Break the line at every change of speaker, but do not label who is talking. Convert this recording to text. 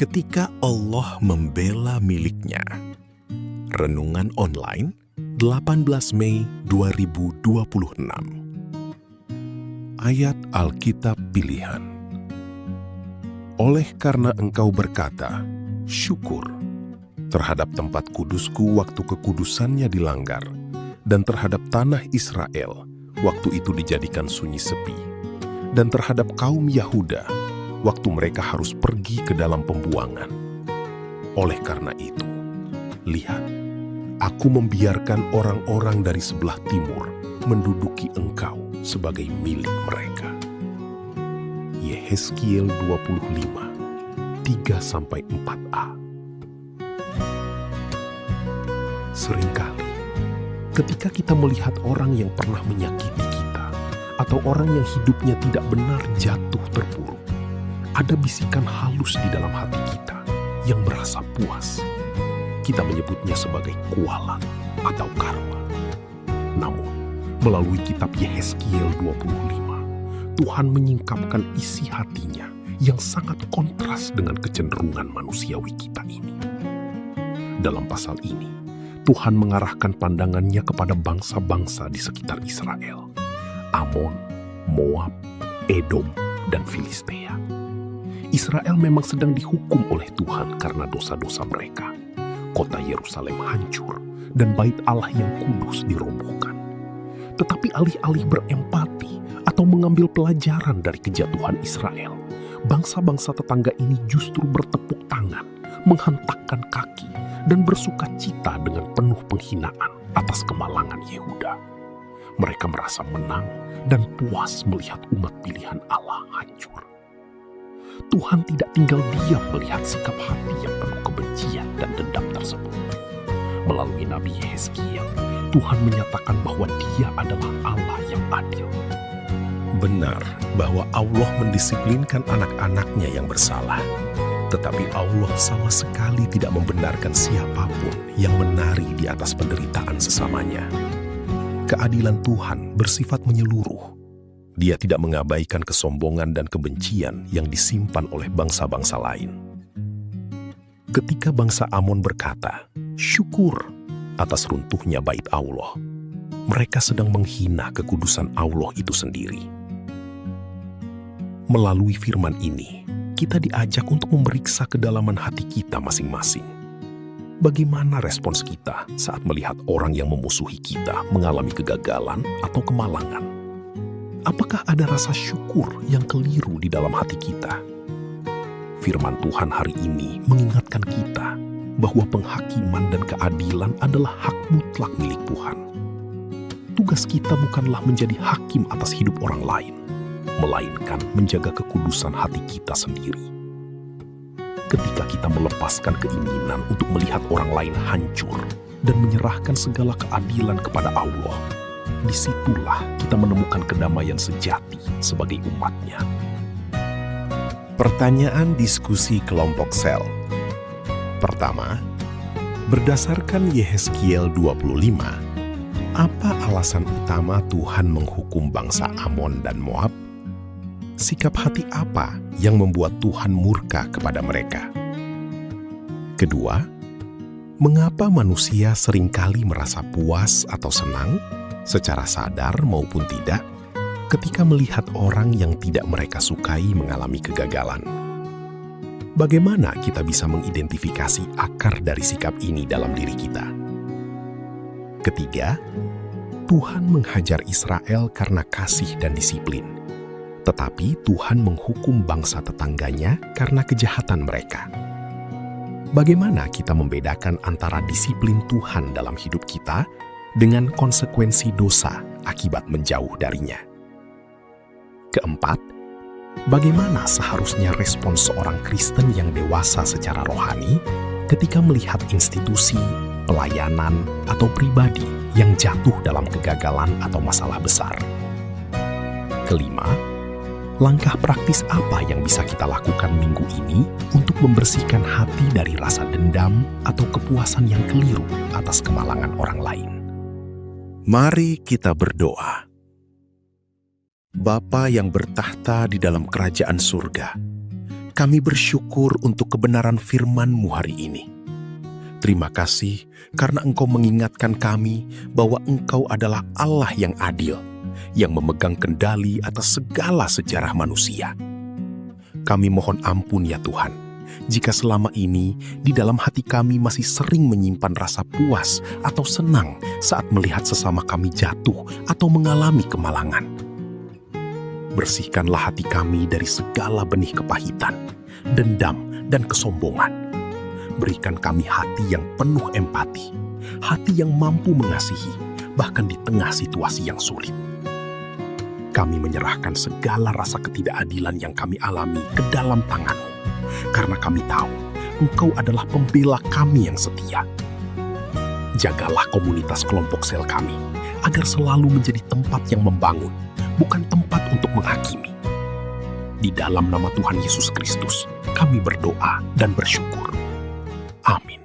Ketika Allah membela miliknya. Renungan online 18 Mei 2026. Ayat Alkitab pilihan. Oleh karena engkau berkata, syukur, terhadap tempat kudusku waktu kekudusannya dilanggar, dan terhadap tanah Israel waktu itu dijadikan sunyi sepi, dan terhadap kaum Yahuda waktu mereka harus pergi ke dalam pembuangan. Oleh karena itu, lihat, aku membiarkan orang-orang dari sebelah timur menduduki engkau sebagai milik mereka. Yehezkiel 25, 3-4a. Seringkali, ketika kita melihat orang yang pernah menyakiti kita, atau orang yang hidupnya tidak benar jatuh terpuruk, ada bisikan halus di dalam hati kita yang merasa puas. Kita menyebutnya sebagai kualat atau karma. Namun, melalui kitab Yehezkiel 25, Tuhan menyingkapkan isi hatinya yang sangat kontras dengan kecenderungan manusiawi kita ini. Dalam pasal ini, Tuhan mengarahkan pandangannya kepada bangsa-bangsa di sekitar Israel, Amon, Moab, Edom, dan Filistea. Israel memang sedang dihukum oleh Tuhan karena dosa-dosa mereka. Kota Yerusalem hancur dan bait Allah yang kudus dirobohkan. Tetapi alih-alih berempati atau mengambil pelajaran dari kejatuhan Israel, bangsa-bangsa tetangga ini justru bertepuk tangan, menghentakkan kaki, dan bersuka cita dengan penuh penghinaan atas kemalangan Yehuda. Mereka merasa menang dan puas melihat umat pilihan Allah hancur. Tuhan tidak tinggal diam melihat sikap hati yang penuh kebencian dan dendam tersebut. Melalui Nabi Yehezkiel, Tuhan menyatakan bahwa Dia adalah Allah yang adil. Benar bahwa Allah mendisiplinkan anak-anaknya yang bersalah, tetapi Allah sama sekali tidak membenarkan siapapun yang menari di atas penderitaan sesamanya. Keadilan Tuhan bersifat menyeluruh. Dia tidak mengabaikan kesombongan dan kebencian yang disimpan oleh bangsa-bangsa lain. Ketika bangsa Amon berkata, syukur atas runtuhnya bait Allah, mereka sedang menghina kekudusan Allah itu sendiri. Melalui firman ini, kita diajak untuk memeriksa kedalaman hati kita masing-masing. Bagaimana respons kita saat melihat orang yang memusuhi kita mengalami kegagalan atau kemalangan? Apakah ada rasa syukur yang keliru di dalam hati kita? Firman Tuhan hari ini mengingatkan kita bahwa penghakiman dan keadilan adalah hak mutlak milik Tuhan. Tugas kita bukanlah menjadi hakim atas hidup orang lain, melainkan menjaga kekudusan hati kita sendiri. Ketika kita melepaskan keinginan untuk melihat orang lain hancur dan menyerahkan segala keadilan kepada Allah, disitulah kita menemukan kedamaian sejati sebagai umatnya. Pertanyaan diskusi kelompok sel. Pertama, berdasarkan Yehezkiel 25, apa alasan utama Tuhan menghukum bangsa Amon dan Moab? Sikap hati apa yang membuat Tuhan murka kepada mereka? Kedua, mengapa manusia seringkali merasa puas atau senang, secara sadar maupun tidak, ketika melihat orang yang tidak mereka sukai mengalami kegagalan? Bagaimana kita bisa mengidentifikasi akar dari sikap ini dalam diri kita? Ketiga, Tuhan menghajar Israel karena kasih dan disiplin, tetapi Tuhan menghukum bangsa tetangganya karena kejahatan mereka. Bagaimana kita membedakan antara disiplin Tuhan dalam hidup kita dengan konsekuensi dosa akibat menjauh darinya? Keempat, bagaimana seharusnya respons seorang Kristen yang dewasa secara rohani ketika melihat institusi, pelayanan, atau pribadi yang jatuh dalam kegagalan atau masalah besar? Kelima, langkah praktis apa yang bisa kita lakukan minggu ini untuk membersihkan hati dari rasa dendam atau kepuasan yang keliru atas kemalangan orang lain? Mari kita berdoa. Bapa yang bertahta di dalam kerajaan surga, Kami bersyukur untuk kebenaran firman-Mu hari ini. Terima kasih karena Engkau mengingatkan kami bahwa Engkau adalah Allah yang adil, yang memegang kendali atas segala sejarah manusia. Kami mohon ampun ya Tuhan, jika selama ini di dalam hati kami masih sering menyimpan rasa puas atau senang saat melihat sesama kami jatuh atau mengalami kemalangan. Bersihkanlah hati kami dari segala benih kepahitan, dendam, dan kesombongan. Berikan kami hati yang penuh empati, hati yang mampu mengasihi, bahkan di tengah situasi yang sulit. Kami menyerahkan segala rasa ketidakadilan yang kami alami ke dalam tangan-Mu, karena kami tahu Engkau adalah pembela kami yang setia. Jagalah komunitas kelompok sel kami, agar selalu menjadi tempat yang membangun, bukan tempat untuk menghakimi. Di dalam nama Tuhan Yesus Kristus, kami berdoa dan bersyukur. Amin.